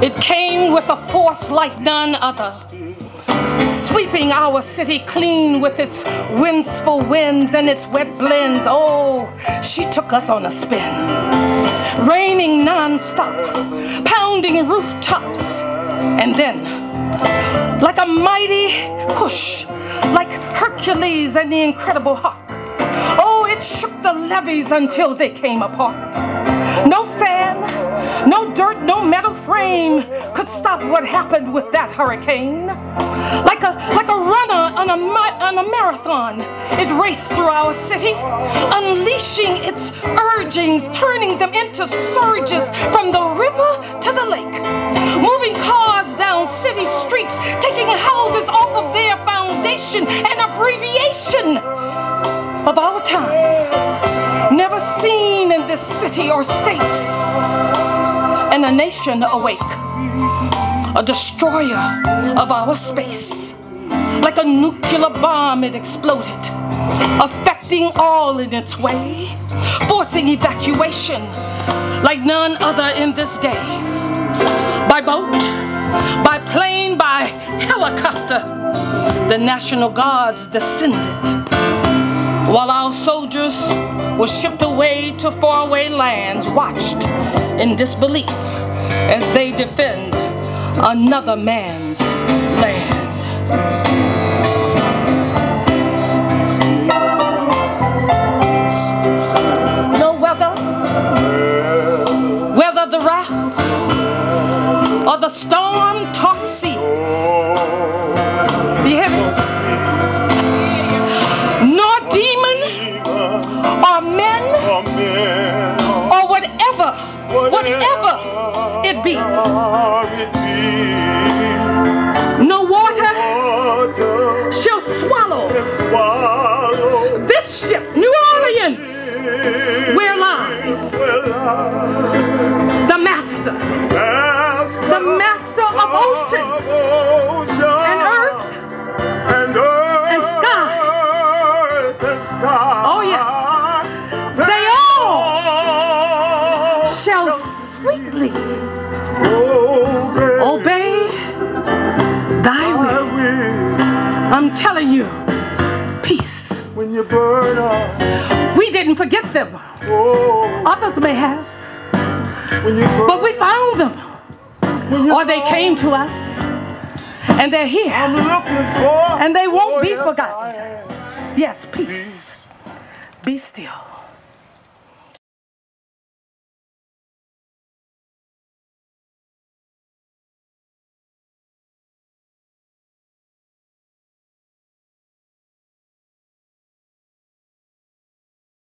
It came with a force like none other, sweeping our city clean with its windful winds and its wet blends. Oh, she took us on a spin, raining non-stop, pounding rooftops, and then, like a mighty push, like Hercules and the Incredible Hulk, oh, it shook the levees until they came apart. No sand, no dirt, no metal frame could stop what happened with that hurricane. Like a runner on a marathon, it raced through our city, unleashing its urgings, turning them into surges from the river to the lake, moving cars down city streets, taking houses off of their foundation, an abbreviation of our time, never seen in this city or state, and a nation awake, a destroyer of our space. Like a nuclear bomb, it exploded, affecting all in its way, forcing evacuation like none other in this day. By boat, by plane, by helicopter, the National Guards descended, while our soldiers were shipped away to faraway lands, watched in disbelief as they defend another man's land. No weather the wrath or the storm-tossed seas. You hear me? Nor demon or men or whatever it be. No water shall swallow this ship, New Orleans, where lies the master of ocean and earth and skies. Oh yes, they all shall sweetly obey thy will. I'm telling you, peace. When you burn up, we didn't forget them. Others may have, but we found them, or they came to us, and they're here, and they won't be forgotten. Yes, peace. Be still.